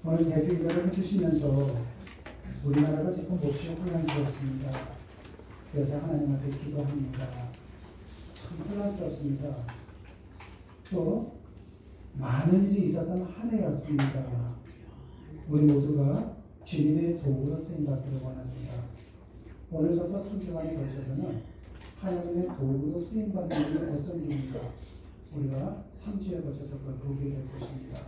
오늘 대표 기도를 해주시면서 우리나라가 지금 몹시 혼란스럽습니다. 그래서 하나님 앞에 기도합니다. 참 혼란스럽습니다. 또 많은 일이 있었던 한 해였습니다. 우리 모두가 주님의 도구로 쓰임받기를 원합니다. 오늘부터 3주간에 걸쳐서는 하나님의 도구로 쓰임받는 일이 어떤 일인가 우리가 3주에 걸쳐서 그걸 보게 될 것입니다.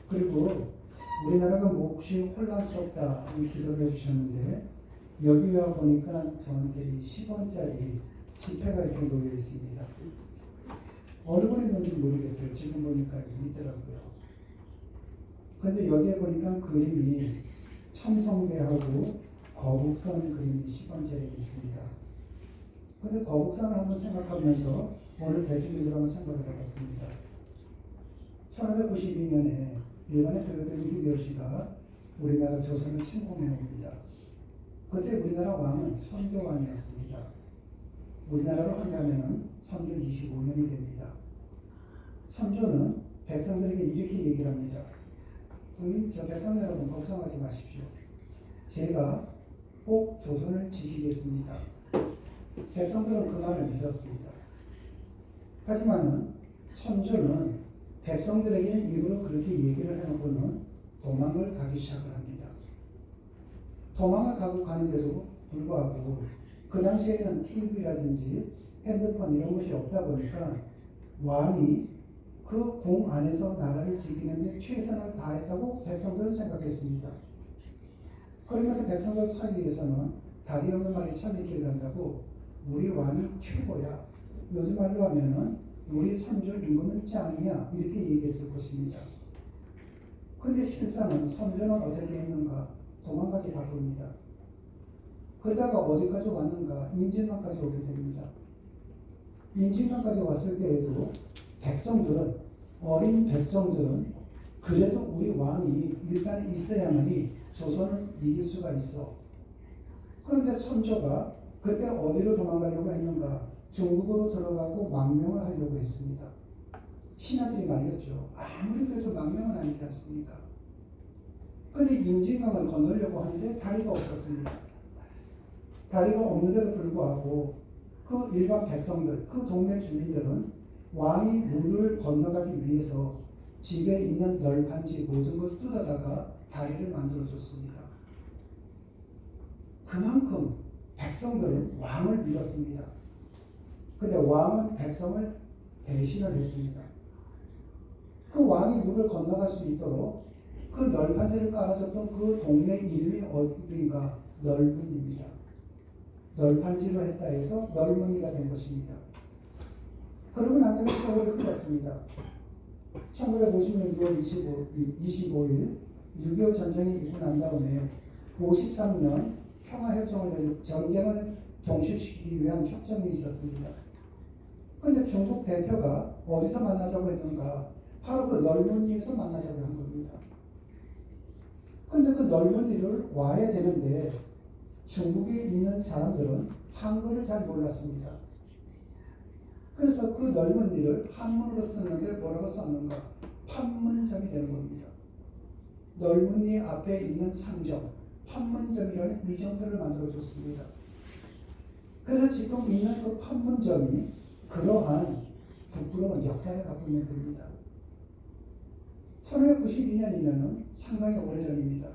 그리고 우리나라가 몹시 혼란스럽다 이 기도를 해주셨는데 여기 와 보니까 저한테 이 10원짜리 지폐가 이렇게 놓여 있습니다. 어느 분이 놓은지 모르겠어요. 지금 보니까 있더라고요. 근데 여기에 보니까 그림이 첨성대하고 거북선 그림이 10원짜리 있습니다. 근데 거북선을 한번 생각하면서 오늘 대표기도라고 생각을 해봤습니다. 1592년에 일본의 도요토 히데요시가 우리나라 조선을 침공해 옵니다. 그때 우리나라 왕은 선조왕이었습니다. 우리나라로 한다면 선조 25년이 됩니다. 선조는 백성들에게 이렇게 얘기를 합니다. 국민, 저 백성 여러분 걱정하지 마십시오. 제가 꼭 조선을 지키겠습니다. 백성들은 그 말을 믿었습니다. 하지만 선조는 백성들에게는 일부러 그렇게 얘기를 해놓고는 도망을 가기 시작을 합니다. 도망을 가고 가는데도 불구하고 그 당시에는 TV라든지 핸드폰 이런 것이 없다 보니까 왕이 그 궁 안에서 나라를 지키는데 최선을 다했다고 백성들은 생각했습니다. 그러면서 백성들 사이에서는 다리 없는 말이 천리길 간다고 우리 왕이 최고야. 요즘 말로 하면은 우리 선조 임금은 짱이야. 이렇게 얘기했을 것입니다. 그런데 실상은 선조는 어떻게 했는가? 도망가기 바쁩니다. 그러다가 어디까지 왔는가? 임진강까지 오게 됩니다. 임진강까지 왔을 때에도 백성들은, 어린 백성들은 그래도 우리 왕이 일단은 있어야만이 조선을 이길 수가 있어. 그런데 선조가 그때 어디로 도망가려고 했는가? 중국으로 들어가고 망명을 하려고 했습니다. 신하들이 말렸죠. 아무리 그래도 망명은 아니지 않습니까? 그런데 임진강을 건너려고 하는데 다리가 없었습니다. 다리가 없는데도 불구하고 그 일반 백성들, 그 동네 주민들은 왕이 물을 건너가기 위해서 집에 있는 널판지 모든 걸 뜯어다가 다리를 만들어줬습니다. 그만큼 백성들은 왕을 믿었습니다. 그런데 왕은 백성을 배신을 했습니다. 그 왕이 물을 건너갈 수 있도록 그 널판지를 깔아줬던 그 동네 이름이 어딘가 널문입니다. 널판지로 했다 해서 널문이가 된 것입니다. 그러고 난 다음에 세월이 흘렀습니다. 1950년 6월 25일 6.25 전쟁이 있고 난 다음에 53년 평화협정을 전쟁을 종식시키기 위한 협정이 있었습니다. 그런데 중국 대표가 어디서 만나자고 했는가? 바로 그 널문리에서 만나자고 한 겁니다. 그런데 그 널문리를 와야 되는데 중국에 있는 사람들은 한글을 잘 몰랐습니다. 그래서 그 널문리를 한문으로 썼는데 뭐라고 썼는가? 판문점이 되는 겁니다. 널문리 앞에 있는 상점, 판문점이라는 위정표를 만들어줬습니다. 그래서 지금 있는 그 판문점이 그러한 부끄러운 역사를 갖고 있는 데입니다. 1592년이면 상당히 오래전입니다.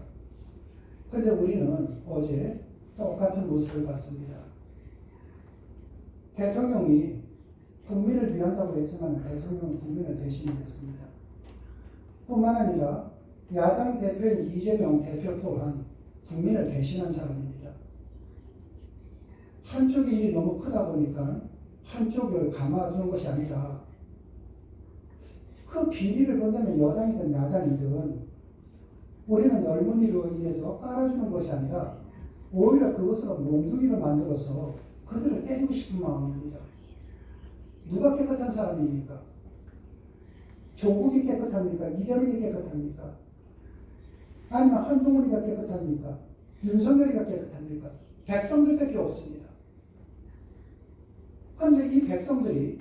그런데 우리는 어제 똑같은 모습을 봤습니다. 대통령이 국민을 위한다고 했지만 대통령은 국민을 배신했습니다. 뿐만 아니라 야당 대표인 이재명 대표 또한 국민을 배신한 사람입니다. 한쪽의 일이 너무 크다 보니까 한쪽을 감아주는 것이 아니라 그 비리를 본다면 여당이든 야당이든 우리는 널문리로 인해서 깔아주는 것이 아니라 오히려 그것으로 몽둥이를 만들어서 그들을 때리고 싶은 마음입니다. 누가 깨끗한 사람입니까? 조국이 깨끗합니까? 이재명이 깨끗합니까? 아니면 한동훈이가 깨끗합니까? 윤석열이가 깨끗합니까? 백성들밖에 없습니다. 그런데 이 백성들이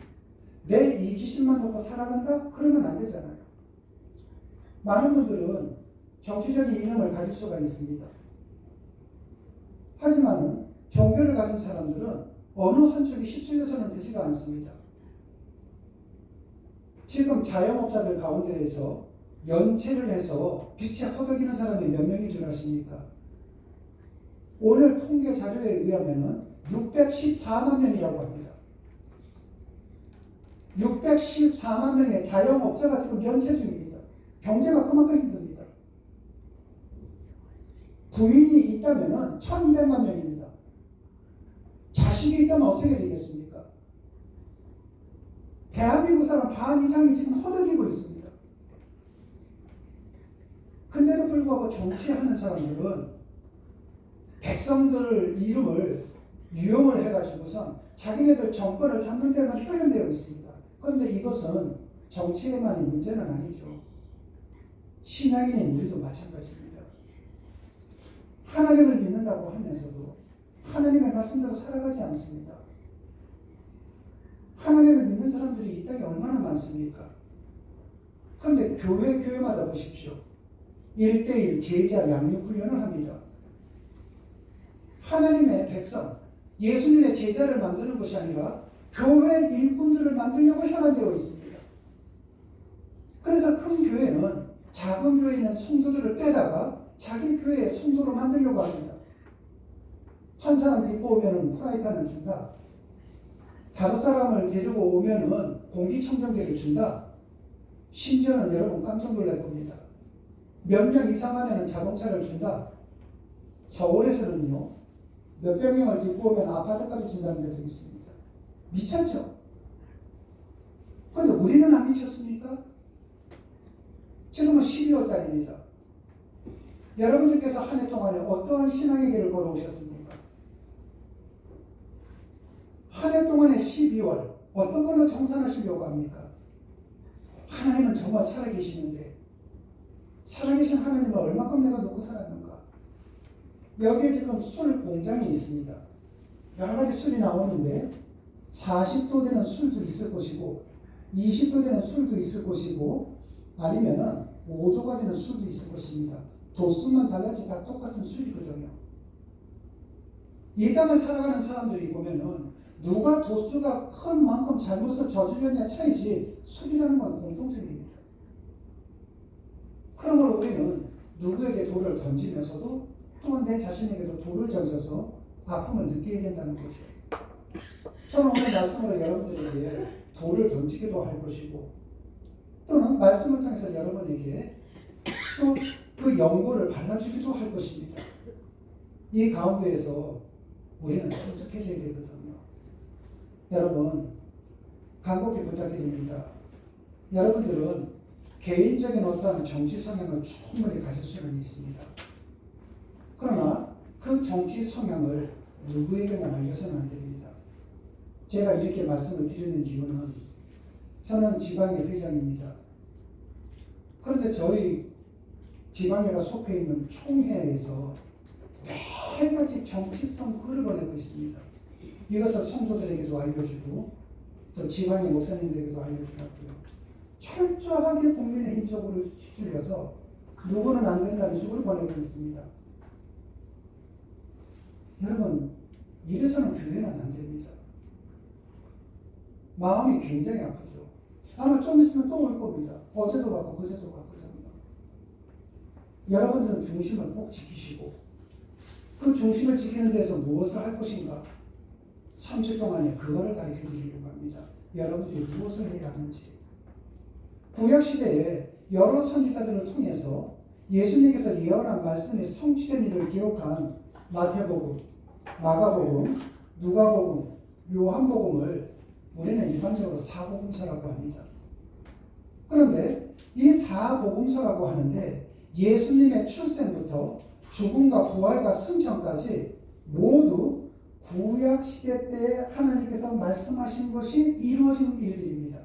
내 이기심만 놓고 살아간다? 그러면 안 되잖아요. 많은 분들은 정치적인 이념을 가질 수가 있습니다. 하지만 종교를 가진 사람들은 어느 한쪽에 휩쓸려서는 되지가 않습니다. 지금 자영업자들 가운데에서 연체를 해서 빚에 허덕이는 사람이 몇 명인 줄 아십니까? 오늘 통계 자료에 의하면 614만 명이라고 합니다. 614만 명의 자영업자가 지금 연체 중입니다. 경제가 그만큼 힘듭니다. 부인이 있다면 1200만 명입니다. 자식이 있다면 어떻게 되겠습니까? 대한민국 사람 반 이상이 지금 허덕이고 있습니다. 근데도 불구하고 정치하는 사람들은 백성들 이름을 유용을 해가지고선 자기네들 정권을 잡는 데만 효용되어 있습니다. 그런데 이것은 정치에만이 문제는 아니죠. 신앙인인 우리도 마찬가지입니다. 하나님을 믿는다고 하면서도 하나님의 말씀대로 살아가지 않습니다. 하나님을 믿는 사람들이 이 땅에 얼마나 많습니까? 그런데 교회마다 보십시오. 1:1 제자 양육 훈련을 합니다. 하나님의 백성, 예수님의 제자를 만드는 것이 아니라 교회 일꾼들을 만들려고 현안되어 있습니다. 그래서 큰 교회는 작은 교회에 있는 성도들을 빼다가 자기 교회의 성도로 만들려고 합니다. 한 사람 데리고 오면은 프라이팬을 준다. 5사람을 데리고 오면은 공기청정기를 준다. 심지어는 여러분 깜짝 놀랄 겁니다. 몇 명 이상 하면은 자동차를 준다. 서울에서는요, 몇백 명을 데리고 오면 아파트까지 준다는 데도 있습니다. 미쳤죠? 그런데 우리는 안 미쳤습니까? 지금은 12월 달입니다. 여러분들께서 한 해 동안에 어떠한 신앙의 길을 걸어오셨습니까? 한 해 동안의 12월, 어떤 걸로 정산하시려고 합니까? 하나님은 정말 살아계시는데, 살아계신 하나님을 얼마큼 내가 놓고 살았는가? 여기에 지금 술 공장이 있습니다. 여러 가지 술이 나오는데 40도 되는 술도 있을 것이고 20도 되는 술도 있을 것이고 아니면은 5도가 되는 술도 있을 것입니다. 도수만 달라지 다 똑같은 술이거든요. 이 땅을 살아가는 사람들이 보면은 누가 도수가 큰 만큼 잘못을 저질렀냐 차이지 술이라는 건 공통점입니다. 그러므로 우리는 누구에게 돌을 던지면서도 또한 내 자신에게도 돌을 던져서 아픔을 느끼게 된다는 거죠. 저는 오늘 말씀으로 여러분들에게 돌을 던지기도 할 것이고 또는 말씀을 통해서 여러분에게 또 그 연고를 발라주기도 할 것입니다. 이 가운데에서 우리는 성숙해져야 되거든요. 여러분 간곡히 부탁드립니다. 여러분들은 개인적인 어떤 정치 성향을 충분히 가질 수는 있습니다. 그러나 그 정치 성향을 누구에게나 알려서는 안 됩니다. 제가 이렇게 말씀을 드리는 이유는 저는 지방의 회장입니다. 그런데 저희 지방회가 속해 있는 총회에서 매일같이 정치성 글을 보내고 있습니다. 이것을 성도들에게도 알려주고 또 지방의 목사님들에게도 알려주라고요. 철저하게 국민의힘 쪽으로 휩쓸려서 누구는 안 된다는 식으로 보내고 있습니다. 여러분, 이래서는 교회는 안 됩니다. 마음이 굉장히 아프죠. 아마 좀 있으면 또 올 겁니다. 어제도 왔고 그제도 왔거든요. 여러분들은 중심을 꼭 지키시고 그 중심을 지키는 데서 무엇을 할 것인가 3주 동안에 그거를 가르쳐 드리려고 합니다. 여러분들이 무엇을 해야 하는지. 구약시대에 여러 선지자들을 통해서 예수님께서 예언한 말씀이 성취된 일을 기록한 마태복음, 마가복음, 누가복음, 요한복음을 우리는 일반적으로 사복음서라고 합니다. 그런데 이 사복음서라고 하는데 예수님의 출생부터 죽음과 부활과 승천까지 모두 구약시대 때 하나님께서 말씀하신 것이 이루어진 일들입니다.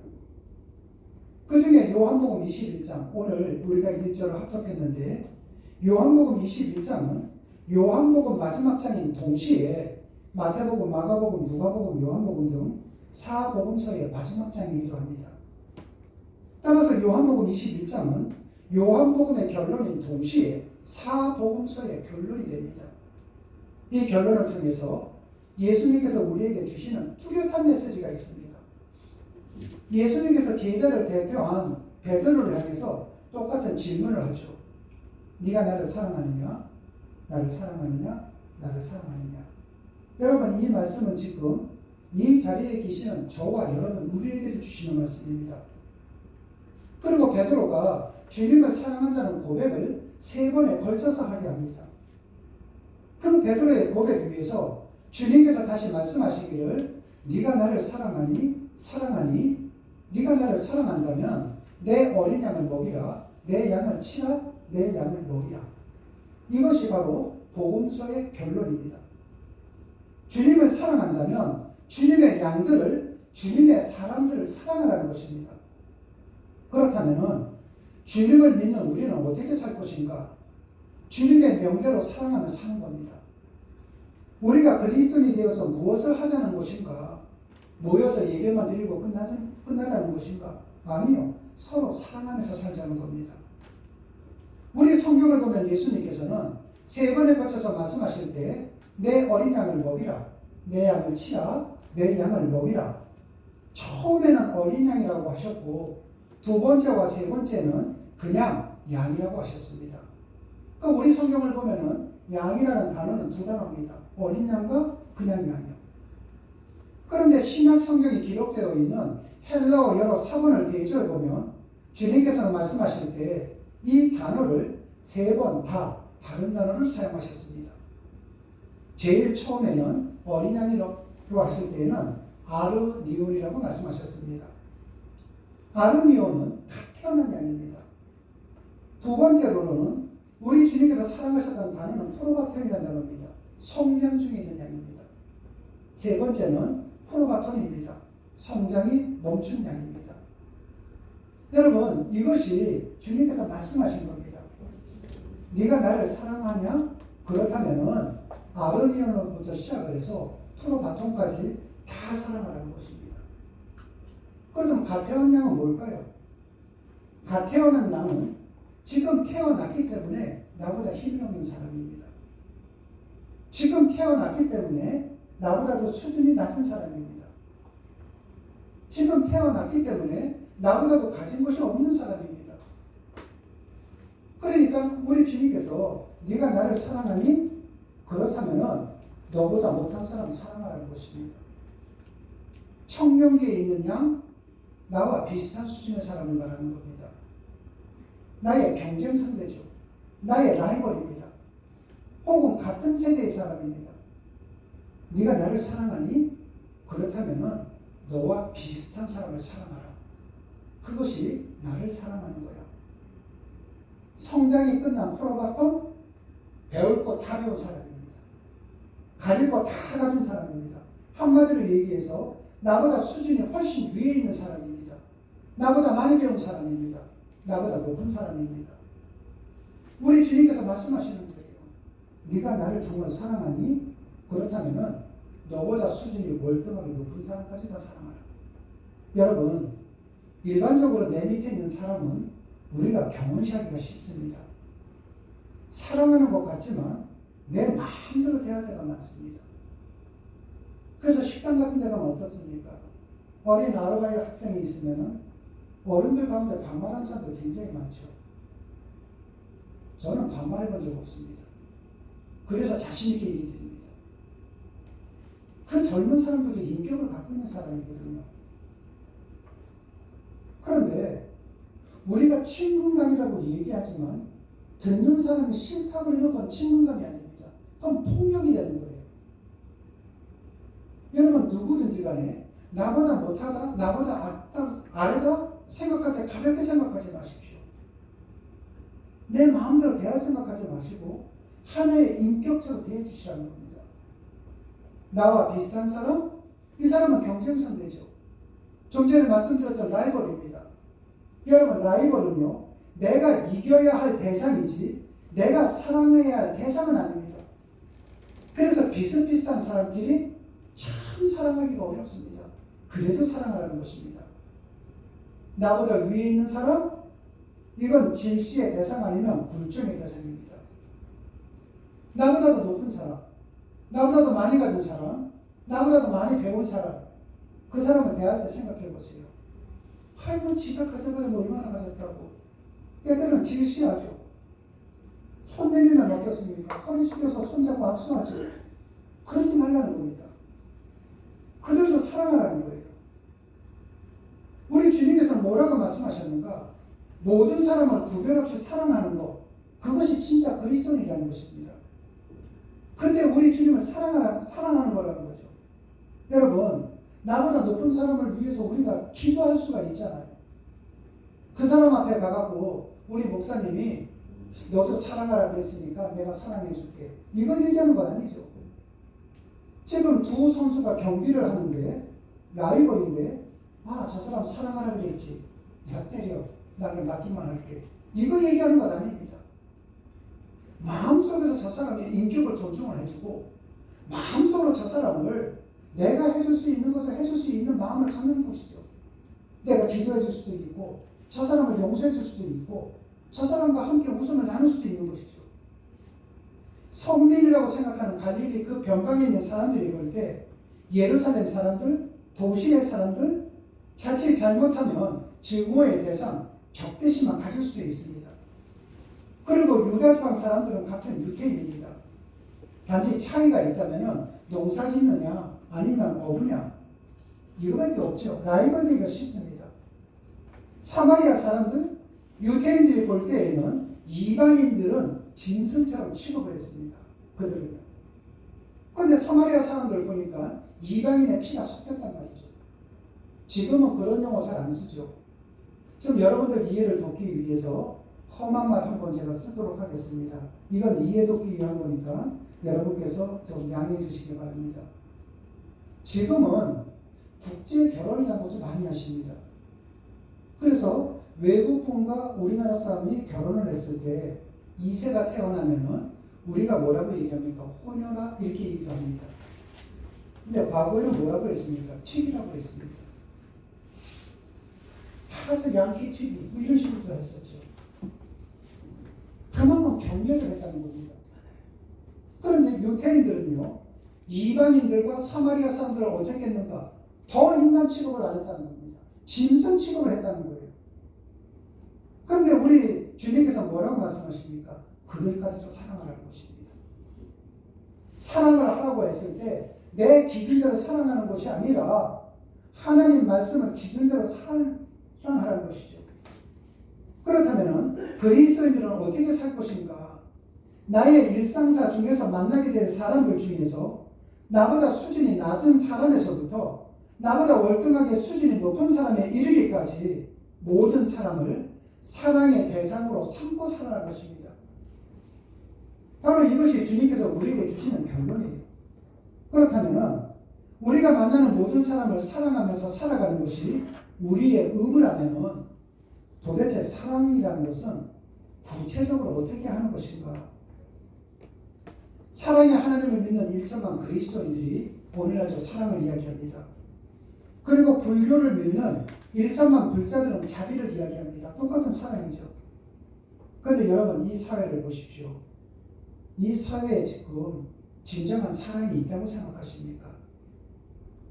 그 중에 요한복음 21장, 오늘 우리가 1절을 합독했는데 요한복음 21장은 요한복음 마지막 장인 동시에 마태복음, 마가복음, 누가복음, 요한복음 등 사복음서의 마지막 장이기도 합니다. 따라서 요한복음 21장은 요한복음의 결론인 동시에 사복음서의 결론이 됩니다. 이 결론을 통해서 예수님께서 우리에게 주시는 뚜렷한 메시지가 있습니다. 예수님께서 제자를 대표한 베드로를 향해서 똑같은 질문을 하죠. 네가 나를 사랑하느냐? 나를 사랑하느냐? 나를 사랑하느냐? 여러분, 이 말씀은 지금 이 자리에 계시는 저와 여러분 우리에게도 주시는 말씀입니다. 그리고 베드로가 주님을 사랑한다는 고백을 3번에 걸쳐서 하게 합니다. 그 베드로의 고백 위에서 주님께서 다시 말씀하시기를 네가 나를 사랑하니 사랑하니 네가 나를 사랑한다면 내 어린 양을 먹이라, 내 양을 치라, 내 양을 먹이라. 이것이 바로 복음서의 결론입니다. 주님을 사랑한다면 주님의 양들을, 주님의 사람들을 사랑하라는 것입니다. 그렇다면 주님을 믿는 우리는 어떻게 살 것인가? 주님의 명대로 사랑하며 사는 겁니다. 우리가 그리스도인이 되어서 무엇을 하자는 것인가? 모여서 예배만 드리고 끝나자는 것인가? 아니요. 서로 사랑하면서 살자는 겁니다. 우리 성경을 보면 예수님께서는 3번에 걸쳐서 말씀하실 때 내 어린 양을 먹이라, 내 양을 치라, 내 양을 먹이라. 처음에는 어린 양이라고 하셨고 2번째와 3번째는 그냥 양이라고 하셨습니다. 그러니까 우리 성경을 보면은 양이라는 단어는 2단어입니다. 어린 양과 그냥 양이요. 그런데 신약 성경이 기록되어 있는 헬라어 여러 사본을 대조해 보면 주님께서는 말씀하실 때 이 단어를 3번 다 다른 단어를 사용하셨습니다. 제일 처음에는 어린 양이라고 하실 때에는 아르니온이라고 말씀하셨습니다. 아르니온은 갓 태어난 양입니다. 2번째로는 우리 주님께서 사랑하셨다는 단어는 프로바톤이라는 단어입니다. 성장 중에 있는 양입니다. 3번째는 프로바톤입니다. 성장이 멈춘 양입니다. 여러분, 이것이 주님께서 말씀하신 겁니다. 네가 나를 사랑하냐? 그렇다면 아르니온으로부터 시작을 해서 프로바톤까지 다 사랑하라는 것입니다. 그럼 갓 태어난 양은 뭘까요? 갓 태어난 양은 지금 태어났기 때문에 나보다 힘이 없는 사람입니다. 지금 태어났기 때문에 나보다도 수준이 낮은 사람입니다. 지금 태어났기 때문에 나보다도 가진 것이 없는 사람입니다. 그러니까 우리 주님께서 네가 나를 사랑하니? 그렇다면 너보다 못한 사람 사랑하라는 것입니다. 청년기에 있는 양, 나와 비슷한 수준의 사람을 말하는 겁니다. 나의 경쟁 상대죠. 나의 라이벌입니다. 혹은 같은 세대의 사람입니다. 네가 나를 사랑하니? 그렇다면 너와 비슷한 사람을 사랑하라. 그것이 나를 사랑하는 거야. 성장이 끝난 프로바톤, 배울 거 다 배운 사람입니다. 가질 거 다 가진 사람입니다. 한마디로 얘기해서 나보다 수준이 훨씬 위에 있는 사람입니다. 나보다 많이 배운 사람입니다. 나보다 높은 사람입니다. 우리 주님께서 말씀하시는 거예요. 네가 나를 정말 사랑하니? 그렇다면 너보다 수준이 월등하게 높은 사람까지 다 사랑하라. 여러분, 일반적으로 내 밑에 있는 사람은 우리가 경험시하기가 쉽습니다. 사랑하는 것 같지만 내 마음대로 대할 때가 많습니다. 그래서 식당 같은 데 가면 어떻습니까? 어린 아르바이트 학생이 있으면 어른들 가운데 반말하는 사람도 굉장히 많죠. 저는 반말해 본 적 없습니다. 그래서 자신 있게 얘기 드립니다. 그 젊은 사람들도 인격을 갖고 있는 사람이거든요. 그런데 우리가 친근감이라고 얘기하지만 듣는 사람이 싫다고 그러면 그건 친근감이 아닙니다. 그건 폭력이 되는 거예요. 여러분, 누구든지 간에 나보다 못하다, 나보다 아래다 생각할 때 가볍게 생각하지 마십시오. 내 마음대로 대할 생각하지 마시고 하나의 인격적으로 대해주시라는 겁니다. 나와 비슷한 사람? 이 사람은 경쟁 상대죠. 좀 전에 말씀드렸던 라이벌입니다. 여러분, 라이벌은요, 내가 이겨야 할 대상이지 내가 사랑해야 할 대상은 아닙니다. 그래서 비슷비슷한 사람끼리 참 사랑하기가 어렵습니다. 그래도 사랑하라는 것입니다. 나보다 위에 있는 사람, 이건 질시의 대상 아니면 굴종의 대상입니다. 나보다도 높은 사람, 나보다도 많이 가진 사람, 나보다도 많이 배운 사람, 그 사람을 대할 때 생각해 보세요. 아이고, 지가 가져봐야 뭐 얼마나 가졌다고. 때때로는 질시하죠. 손 내밀면 어떻습니까? 허리 숙여서 손잡고 악수하죠. 그러지 말라는 겁니다. 그들도 사랑하라는 거예요. 우리 주님께서는 뭐라고 말씀하셨는가? 모든 사람을 구별 없이 사랑하는 것, 그것이 진짜 그리스도인이라는 것입니다. 근데 우리 주님을 사랑하는 거라는 거죠. 여러분, 나보다 높은 사람을 위해서 우리가 기도할 수가 있잖아요. 그 사람 앞에 가갖고 우리 목사님이 너도 사랑하라 그랬으니까 내가 사랑해 줄게. 이걸 얘기하는 건 아니죠. 지금 두 선수가 경기를 하는데 라이벌인데 저 사람 사랑하라 그랬지. 야, 때려. 나게 맡기만 할게. 이걸 얘기하는 건 아닙니다. 마음속에서 저 사람의 인격을 존중을 해주고 마음속으로 저 사람을 내가 해줄 수 있는 것을 해줄 수 있는 마음을 갖는 것이죠. 내가 기도해 줄 수도 있고 저 사람을 용서해 줄 수도 있고 저 사람과 함께 웃음을 나눌 수도 있는 것이죠. 성민이라고 생각하는 갈릴리 그 변방에 있는 사람들이 볼 때 예루살렘 사람들, 도시의 사람들, 자칫 잘못하면 증오의 대상, 적대심만 가질 수도 있습니다. 그리고 유다 지방 사람들은 같은 유태인입니다. 단지 차이가 있다면 농사 짓느냐 아니면 어부냐 이거밖에 없죠. 라이벌되기가 쉽습니다. 사마리아 사람들, 유태인들이 볼 때에는 이방인들은 짐승처럼 취급을 했습니다. 그들은요. 그런데 사마리아 사람들 보니까 이방인의 피가 섞였단 말이죠. 지금은 그런 용어 잘 안 쓰죠. 좀 여러분들 이해를 돕기 위해서 험한 말 한번 제가 쓰도록 하겠습니다. 이건 이해 돕기 위한 거니까 여러분께서 좀 양해해 주시기 바랍니다. 지금은 국제 결혼이라는 것도 많이 하십니다. 그래서 외국분과 우리나라 사람이 결혼을 했을 때 2세가 태어나면은 우리가 뭐라고 얘기합니까? 혼혈아 이렇게 얘기도 합니다. 근데 과거에는 뭐라고 했습니까? 튀기라고 했습니다. 아주 양키 튀기 뭐 이런 식으로 했었죠. 그만큼 경멸을 했다는 겁니다. 그런데 유태인들은요, 이방인들과 사마리아 사람들을 어떻게 했는가? 더 인간 취급을 안 했다는 겁니다. 짐승 취급을 했다는 거예요. 그런데 우리 주님께서 뭐라고 말씀하십니까? 그들까지도 사랑하라는 것입니다. 사랑을 하라고 했을 때 내 기준대로 사랑하는 것이 아니라 하나님 말씀을 기준대로 사랑하라는 것이죠. 그렇다면 그리스도인들은 어떻게 살 것인가? 나의 일상사 중에서 만나게 될 사람들 중에서 나보다 수준이 낮은 사람에서부터 나보다 월등하게 수준이 높은 사람에 이르기까지 모든 사람을 사랑의 대상으로 삼고 살아갈 것입니다. 바로 이것이 주님께서 우리에게 주시는 결론이에요. 그렇다면 우리가 만나는 모든 사람을 사랑하면서 살아가는 것이 우리의 의무라면 도대체 사랑이라는 것은 구체적으로 어떻게 하는 것인가? 사랑의 하나님을 믿는 1천만 그리스도인들이 오늘날도 사랑을 이야기합니다. 그리고 불교를 믿는 1천만 불자들은 자비를 이야기합니다. 똑같은 사랑이죠. 그런데 여러분 이 사회를 보십시오. 이 사회에 지금 진정한 사랑이 있다고 생각하십니까?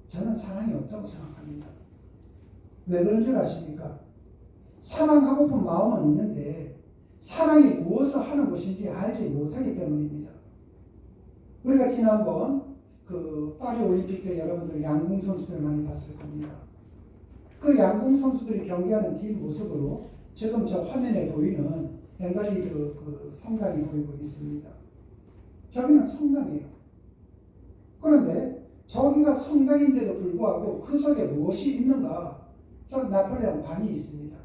저는 사랑이 없다고 생각합니다. 왜 그런 줄 아십니까? 사랑하고픈 마음은 있는데 사랑이 무엇을 하는 것인지 알지 못하기 때문입니다. 우리가 지난번 그 파리 올림픽 때 여러분들 양궁 선수들 많이 봤을 겁니다. 그 양궁 선수들이 경기하는 뒷 모습으로 지금 저 화면에 보이는 엥갈리드 그 성당이 보이고 있습니다. 저기는 성당이에요. 그런데 저기가 성당인데도 불구하고 그 속에 무엇이 있는가? 저 나폴레옹 관이 있습니다.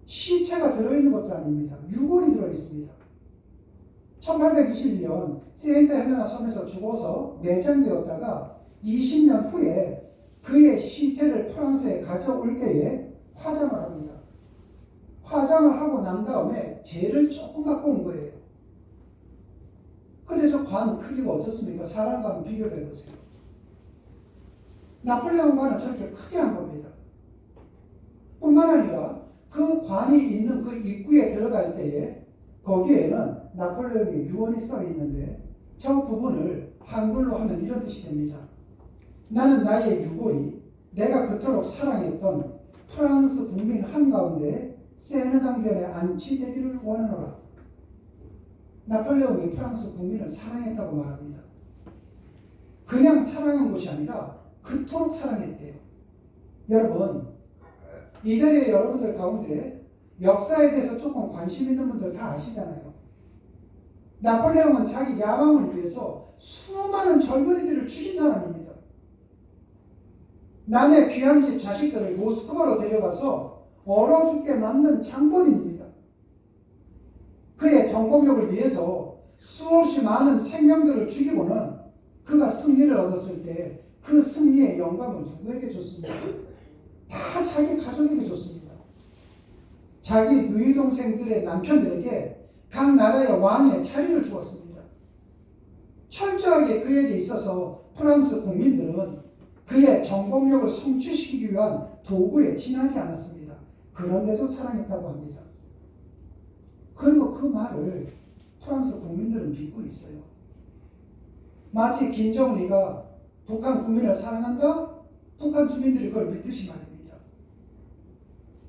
시체가 들어있는 것도 아닙니다. 유골이 들어있습니다. 1821년 세인트 헬레나 섬에서 죽어서 내장되었다가 20년 후에 그의 시체를 프랑스에 가져올 때에 화장을 합니다. 화장을 하고 난 다음에 재를 조금 갖고 온 거예요. 근데 저 관 크기가 어떻습니까? 사람과 한번 비교해 보세요. 나폴레옹 관은 저렇게 크게 한 겁니다. 뿐만 아니라 그 관이 있는 그 입구에 들어갈 때에 거기에는 나폴레옹의 유언이 써 있는데 저 부분을 한글로 하면 이런 뜻이 됩니다. 나는 나의 유골이 내가 그토록 사랑했던 프랑스 국민 한가운데 세느강변에 안치되기를 원하노라. 나폴레옹이 프랑스 국민을 사랑했다고 말합니다. 그냥 사랑한 것이 아니라 그토록 사랑했대요. 여러분, 이 자리에 여러분들 가운데 역사에 대해서 조금 관심 있는 분들 다 아시잖아요. 나폴레옹은 자기 야망을 위해서 수많은 젊은이들을 죽인 사람입니다. 남의 귀한 집 자식들을 모스크바로 데려가서 얼어 죽게 만든 장본인입니다. 그의 정복력을 위해서 수없이 많은 생명들을 죽이고는 그가 승리를 얻었을 때 그 승리의 영광을 누구에게 줬습니까? 다 자기 가족에게 줬습니다. 자기 누이 동생들의 남편들에게 각 나라의 왕의 자리를 주었습니다. 철저하게 그에게 있어서 프랑스 국민들은 그의 정복력을 성취시키기 위한 도구에 지나지 않았습니다. 그런데도 사랑했다고 합니다. 그리고 그 말을 프랑스 국민들은 믿고 있어요. 마치 김정은이가 북한 국민을 사랑한다? 북한 주민들이 그걸 믿듯이 말입니다.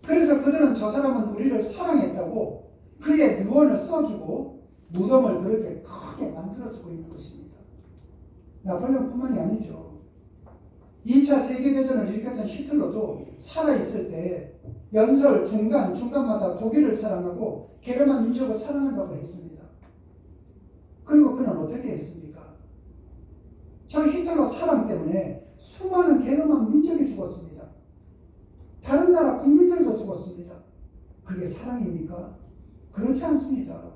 그래서 그들은 저 사람은 우리를 사랑했다고 그의 유언을 써주고 무덤을 그렇게 크게 만들어주고 있는 것입니다. 나폴레옹뿐만이 아니죠. 2차 세계대전을 일으켰던 히틀러도 살아있을 때 연설 중간마다 독일을 사랑하고 게르만 민족을 사랑한다고 했습니다. 그리고 그는 어떻게 했습니까? 저 히틀러 사람 때문에 수많은 게르만 민족이 죽었습니다. 다른 나라 국민들도 죽었습니다. 그게 사랑입니까? 그렇지 않습니다.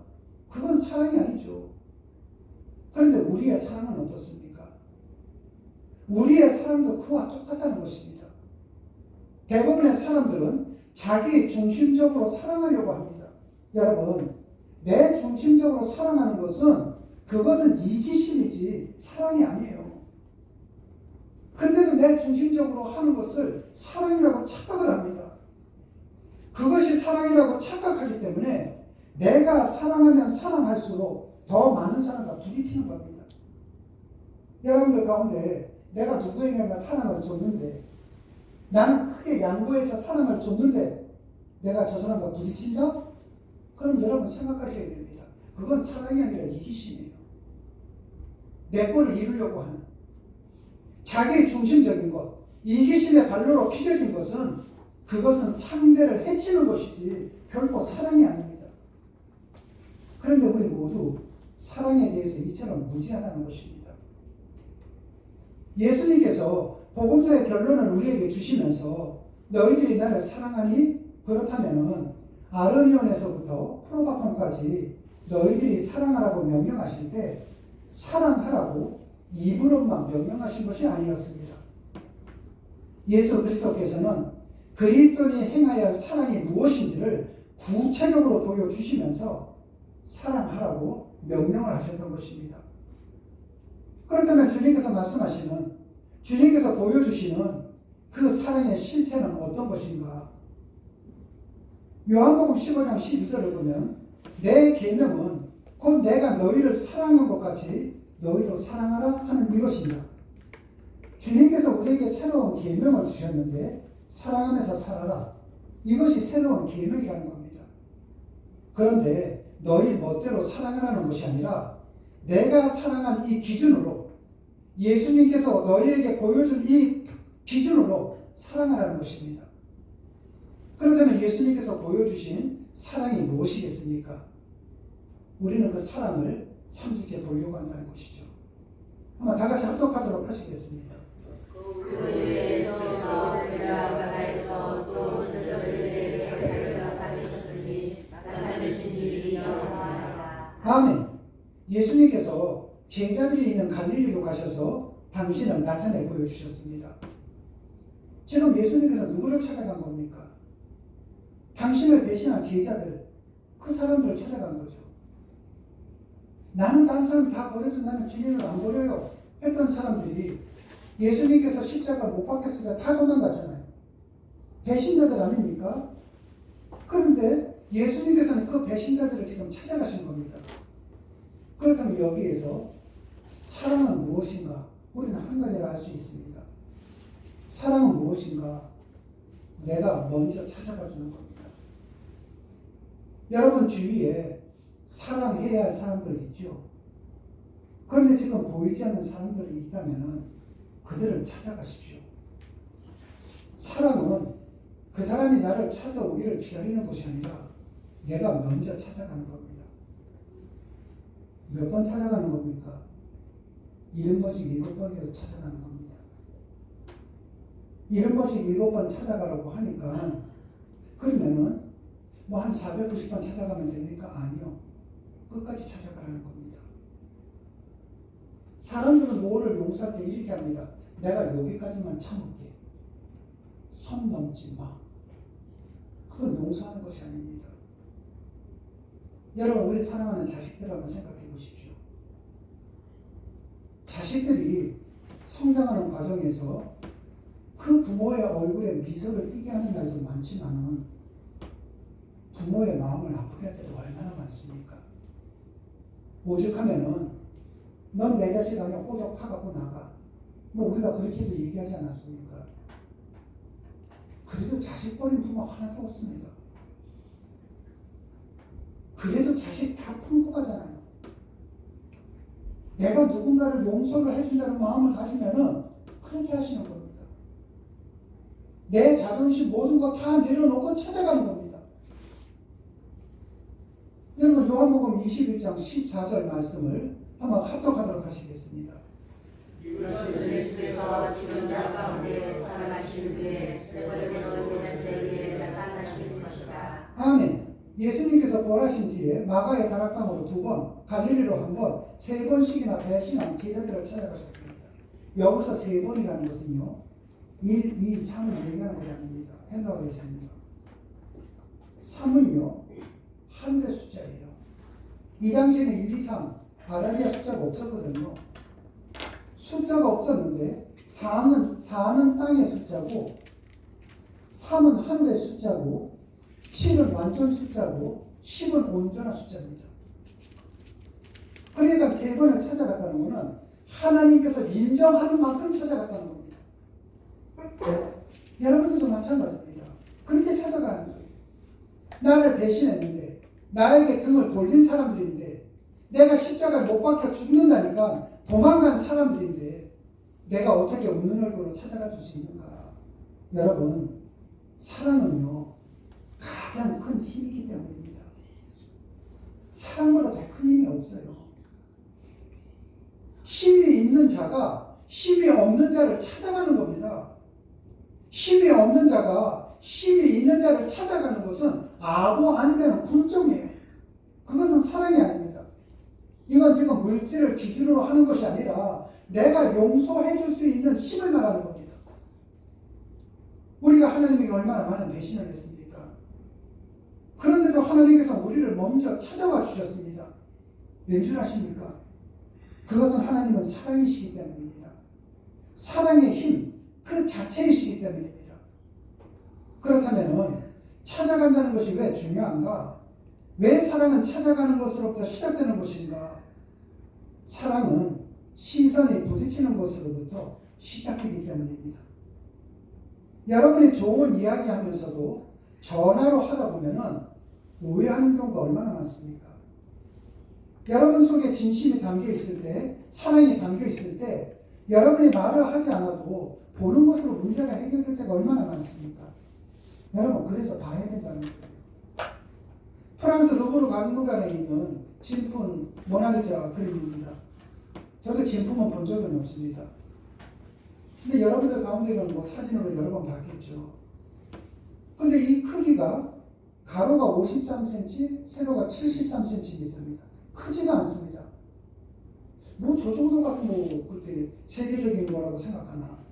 그건 사랑이 아니죠. 그런데 우리의 사랑은 어떻습니까? 우리의 사랑도 그와 똑같다는 것입니다. 대부분의 사람들은 자기 중심적으로 사랑하려고 합니다. 여러분, 내 중심적으로 사랑하는 그것은 이기심이지 사랑이 아니에요. 근데도 내 중심적으로 하는 것을 사랑이라고 착각을 합니다. 그것이 사랑이라고 착각하기 때문에 내가 사랑하면 사랑할수록 더 많은 사람과 부딪히는 겁니다. 여러분들 가운데 내가 누구에게나 사랑을 줬는데 나는 크게 양보해서 사랑을 줬는데 내가 저 사람과 부딪힌다? 그럼 여러분 생각하셔야 됩니다. 그건 사랑이 아니라 이기심이에요. 내 거를 이루려고 하는 자기 중심적인 것, 이기심의 발로로 빚어진 것은 그것은 상대를 해치는 것이지 결코 사랑이 아닙니다. 그런데 우리 모두 사랑에 대해서 이처럼 무지하다는 것입니다. 예수님께서 복음서의 결론을 우리에게 주시면서 너희들이 나를 사랑하니? 그렇다면은 아르니온에서부터 프로바톤까지 너희들이 사랑하라고 명령하실 때 사랑하라고 입으로만 명령하신 것이 아니었습니다. 예수 그리스도께서는 그리스도인이 행하여야 할 사랑이 무엇인지를 구체적으로 보여주시면서 사랑하라고 명령을 하셨던 것입니다. 그렇다면 주님께서 말씀하시는, 주님께서 보여주시는 그 사랑의 실체는 어떤 것인가? 요한복음 15장 12절을 보면 내 계명은 곧 내가 너희를 사랑한 것 같이 너희도 사랑하라 하는 이것이다. 주님께서 우리에게 새로운 계명을 주셨는데 사랑하면서 살아라. 이것이 새로운 계명이라는 겁니다. 그런데 너희 멋대로 사랑하라는 것이 아니라 내가 사랑한 이 기준으로 예수님께서 너희에게 보여준 이 기준으로 사랑하라는 것입니다. 그렇다면 예수님께서 보여주신 사랑이 무엇이겠습니까? 우리는 그 사랑을 3주째 보려고 한다는 것이죠. 한번 다 같이 합독하도록 하시겠습니다. 아멘. 예수님께서 제자들이 있는 갈릴리로 가셔서 당신을 나타내 보여주셨습니다. 지금 예수님께서 누구를 찾아간 겁니까? 당신을 배신한 제자들, 그 사람들을 찾아간 거죠. 나는 딴 사람 다 버려도 나는 주님을 안 버려요 했던 사람들이 예수님께서 십자가 못 박혔을 때 다 도망갔잖아요. 배신자들 아닙니까? 그런데 예수님께서는 그 배신자들을 지금 찾아가신 겁니다. 그렇다면 여기에서 사랑은 무엇인가? 우리는 한 가지를 알 수 있습니다. 사랑은 무엇인가? 내가 먼저 찾아가 주는 겁니다. 여러분 주위에 사랑해야 할 사람들 있죠? 그런데 지금 보이지 않는 사람들이 있다면 그들을 찾아가십시오. 사랑은 그 사람이 나를 찾아오기를 기다리는 것이 아니라 내가 먼저 찾아가는 겁니다. 몇 번 찾아가는 겁니까? 70번씩 7번이라도 찾아가는 겁니다. 70번씩 7번 찾아가라고 하니까 그러면은 뭐 한 490번 찾아가면 됩니까? 아니요. 끝까지 찾아가라는 겁니다. 사람들은 뭐를 용서할 때 이렇게 합니다. 내가 여기까지만 참을게. 선 넘지 마. 그건 용서하는 것이 아닙니다. 여러분 우리 사랑하는 자식들 한번 생각해 보십시오. 자식들이 성장하는 과정에서 그 부모의 얼굴에 미소를 띠게 하는 날도 많지만은 부모의 마음을 아프게 할 때도 얼마나 많습니까? 오죽하면은 넌 내 자식 아니야 호적 파갖고 나가. 뭐 우리가 그렇게도 얘기하지 않았습니까? 그래도 자식 버린 부모 하나도 없습니다. 그래도 자식 다 품고 가잖아요. 내가 누군가를 용서를 해준다는 마음을 가지면은 그렇게 하시는 겁니다. 내 자존심 모든 거 다 내려놓고 찾아가는 겁니다. 여러분 요한복음 21장 14절 말씀을 한번 합독하도록 하시겠습니다. 이것은 예수께서 죽은 자 가운데 살아나신 후에 세 번째로 제자들에게 나타나신 것이다. 아멘. 예수님께서 부활하신 뒤에 마가의 다락방으로 2번, 갈릴리로 1번, 3번씩이나 배신한 제자들을 찾아가셨습니다. 여기서 3번이라는 것은요, 1, 2, 3을 얘기하는 것이 아닙니다. 헬라어에 있습니다. 3은요, 한대 숫자예요. 이 당시에는 1, 2, 3, 아라비아 숫자가 없었거든요. 숫자가 없었는데 4는 땅의 숫자고 3은 하늘의 숫자고 7은 완전 숫자고 10은 온전한 숫자입니다. 그러니까 3번을 찾아갔다는 것은 하나님께서 인정하는 만큼 찾아갔다는 겁니다. 여러분들도 마찬가지입니다. 그렇게 찾아가는 거예요. 나를 배신했는데 나에게 등을 돌린 사람들인데 내가 십자가에 못 박혀 죽는다니까 도망간 사람들인데 내가 어떻게 웃는 얼굴로 찾아가 줄 수 있는가? 여러분 사랑은요 가장 큰 힘이기 때문입니다. 사랑보다 더 큰 힘이 없어요. 힘이 있는 자가 힘이 없는 자를 찾아가는 겁니다. 힘이 없는 자가 힘이 있는 자를 찾아가는 것은 아부 아니면 굴종이에요. 그것은 사랑이 아닙니다. 이건 지금 물질을 기준으로 하는 것이 아니라 내가 용서해 줄 수 있는 힘을 말하는 겁니다. 우리가 하나님에게 얼마나 많은 배신을 했습니까? 그런데도 하나님께서 우리를 먼저 찾아와 주셨습니다. 왠 줄 아십니까? 그것은 하나님은 사랑이시기 때문입니다. 사랑의 힘, 그 자체이시기 때문입니다. 그렇다면 찾아간다는 것이 왜 중요한가? 왜 사랑은 찾아가는 것으로부터 시작되는 것인가? 사랑은 시선이 부딪히는 것으로부터 시작되기 때문입니다. 여러분이 좋은 이야기 하면서도 전화로 하다 보면은 오해하는 경우가 얼마나 많습니까? 여러분 속에 진심이 담겨 있을 때, 사랑이 담겨 있을 때, 여러분이 말을 하지 않아도 보는 것으로 문제가 해결될 때가 얼마나 많습니까? 여러분, 그래서 봐야 된다는 거예요. 프랑스 루브르 박물관에 있는 진품 모나리자 그림입니다. 저도 진품은 본 적은 없습니다. 근데 여러분들 가운데는 뭐 사진으로 여러 번 봤겠죠. 근데 이 크기가 가로가 53cm, 세로가 73cm입니다. 크지가 않습니다. 뭐 저 정도가 뭐 그렇게 세계적인 거라고 생각하나.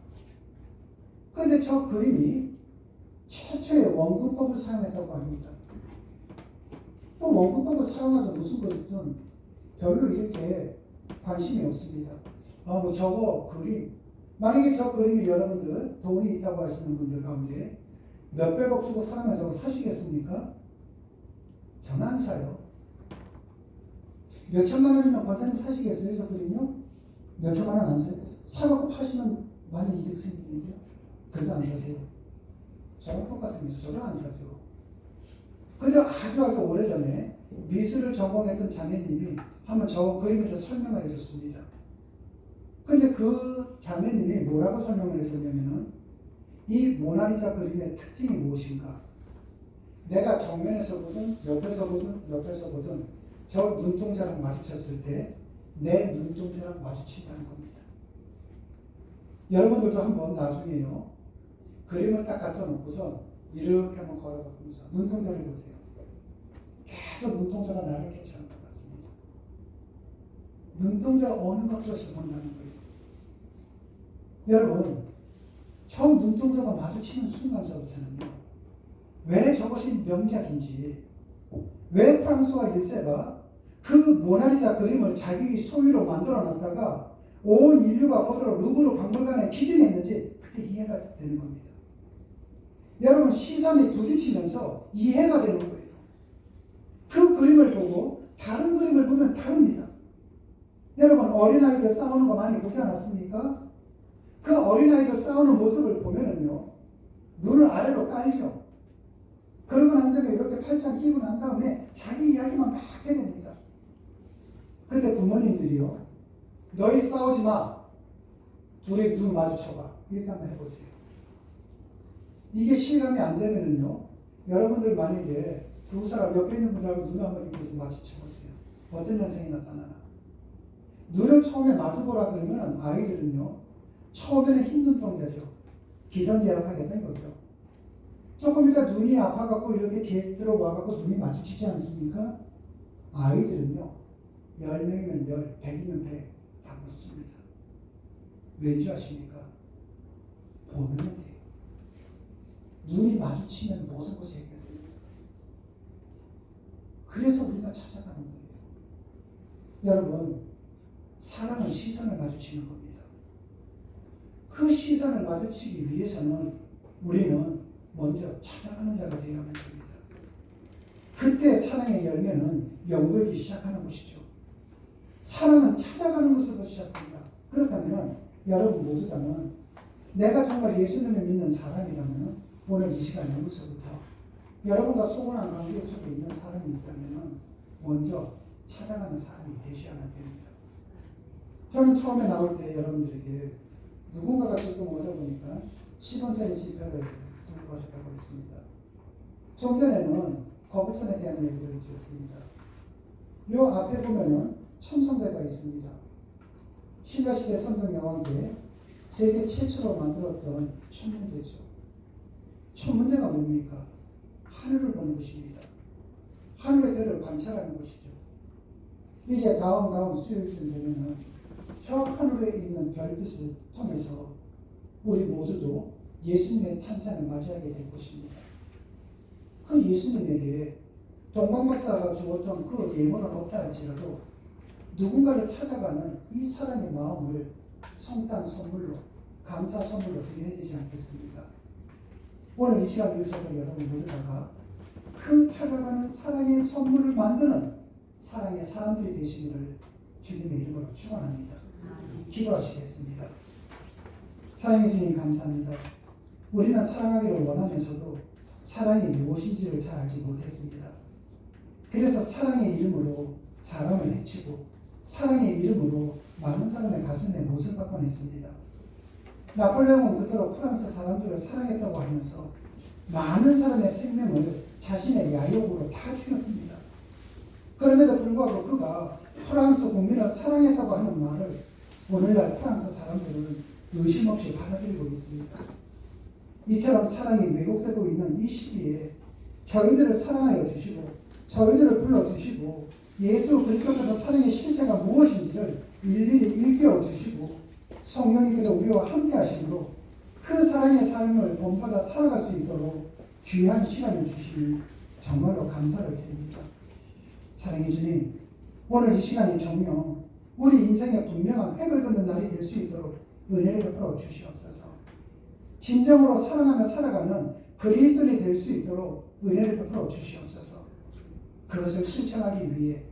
근데 저 그림이 최초의 원근법을 사용했다고 합니다. 또 원근법을 사용하자 무슨 거든 별로 이렇게 관심이 없습니다. 아, 뭐 저거 그림. 만약에 저 그림이 여러분들 돈이 있다고 하시는 분들 가운데 몇백억 주고 사면 저거 사시겠습니까? 전 안 사요. 몇 천만 원이면 권사님 사시겠어요? 저 그림요? 몇 천만 원 안 사요? 사갖고 파시면 많이 이득 생기는데요. 그래도 안 사세요. 저랑 똑같습니다. 저도 안 사죠. 그런데 아주 오래전에 미술을 전공했던 자매님이 한번 저 그림에서 설명을 해줬습니다. 근데 그 자매님이 뭐라고 설명을 해줬냐면은 이 모나리자 그림의 특징이 무엇인가? 내가 정면에서 보든 옆에서 보든 저 눈동자랑 마주쳤을 때 내 눈동자랑 마주친다는 겁니다. 여러분들도 한번 나중에요. 그림을 딱 갖다 놓고서 이렇게 한번 걸어가면서 눈동자를 보세요. 계속 눈동자가 나를 쫓아오는 것 같습니다. 눈동자가 어느 각도에서 본다는 거예요. 여러분, 처음 눈동자가 마주치는 순간서부터는요. 왜 저것이 명작인지, 왜 프랑스와 1세가 그 모나리자 그림을 자기 소유로 만들어 놨다가 온 인류가 보도록 루브르 박물관에 기증했는지 그때 이해가 되는 겁니다. 여러분, 시선이 부딪히면서 이해가 되는 거예요. 그 그림을 보고 다른 그림을 보면 다릅니다. 여러분, 어린아이들 싸우는 거 많이 보지 않았습니까? 그 어린아이들 싸우는 모습을 보면은요, 눈을 아래로 깔죠. 그러고 난 다음에 이렇게 팔짱 끼고 난 다음에 자기 이야기만 막 하게 됩니다. 그때 부모님들이요, 너희 싸우지 마. 둘이 눈 마주쳐봐. 이렇게 한번 해보세요. 이게 실감이 안 되면은요, 여러분들 만약에 두 사람 옆에 있는 분들하고 눈을 한번 이렇게 마주쳐보세요. 어떤 현상이 나타나나? 눈을 처음에 마주보라 그러면 아이들은요, 처음에는 힘든 동자죠. 기선제압하겠다 이거죠. 조금 이따 눈이 아파갖고 이렇게 뒤에 들어와갖고 눈이 마주치지 않습니까? 아이들은요, 10명이면 10, 100이면 100, 다 묻습니다. 왠지 아십니까? 보면 돼요. 눈이 마주치면 모든 것이 해결됩니다. 그래서 우리가 찾아가는 거예요. 여러분, 사랑은 시선을 마주치는 겁니다. 그 시선을 마주치기 위해서는 우리는 먼저 찾아가는 자가 되어야만 됩니다. 그때 사랑의 열매는 연결이 시작하는 것이죠. 사랑은 찾아가는 것으로 시작합니다. 그렇다면 여러분 모두 다는 내가 정말 예수님을 믿는 사람이라면 오늘 이 시간 여기서부터 여러분과 소원한 관계 속에 있는 사람이 있다면 먼저 찾아가는 사람이 되셔야만 됩니다. 저는 처음에 나올 때 여러분들에게 누군가가 지금 오다 보니까 10원짜리 지폐를 들고 가셨다고 했습니다. 좀 전에는 거북선에 대한 얘기를 해드렸습니다. 요 앞에 보면은 첨성대가 있습니다. 신라시대 선덕여왕제 세계 최초로 만들었던 천문대죠. 천문대가 뭡니까? 하늘을 보는 것입니다. 하늘의 별을 관찰하는 것이죠. 이제 다음 수요일쯤 되면은 저 하늘에 있는 별빛을 통해서 우리 모두도 예수님의 탄생을 맞이하게 될 것입니다. 그 예수님에게 동방박사가 주었던 그 예물은 없다 할지라도 누군가를 찾아가는 이 사랑의 마음을 성탄 선물로, 감사 선물로 드려야 되지 않겠습니까? 오늘 이 시간 여기서도 여러분 모두가 그 찾아가는 사랑의 선물을 만드는 사랑의 사람들이 되시기를 주님의 이름으로 축원합니다. 기도하시겠습니다. 사랑해 주님 감사합니다. 우리는 사랑하기를 원하면서도 사랑이 무엇인지를 잘 알지 못했습니다. 그래서 사랑의 이름으로 사람을 해치고 사랑의 이름으로 많은 사람의 가슴에 못을 받곤 했습니다. 나폴레옹은 그토록 프랑스 사람들을 사랑했다고 하면서 많은 사람의 생명을 자신의 야욕으로 다 죽였습니다. 그럼에도 불구하고 그가 프랑스 국민을 사랑했다고 하는 말을 오늘날 프랑스 사람들은 의심 없이 받아들이고 있습니다. 이처럼 사랑이 왜곡되고 있는 이 시기에 저희들을 사랑하여 주시고 저희들을 불러주시고 예수 그리스도께서 사랑의 실체가 무엇인지를 일일이 일깨워 주시고 성령님께서 우리와 함께 하심으로 그 사랑의 삶을 본받아 살아갈 수 있도록 귀한 시간을 주시니 정말로 감사를 드립니다. 사랑해 주님, 오늘 이 시간이 정녕 우리 인생의 분명한 획을 긋는 날이 될 수 있도록 은혜를 베풀어 주시옵소서. 진정으로 사랑하며 살아가는 그리스도인이 될 수 있도록 은혜를 베풀어 주시옵소서. 그것을 실천하기 위해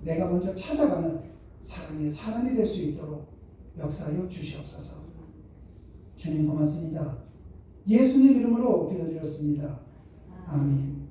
내가 먼저 찾아가는 사랑의 사람이 될 수 있도록 역사하여 주시옵소서. 주님 고맙습니다. 예수님 이름으로 기도드렸습니다. 아멘.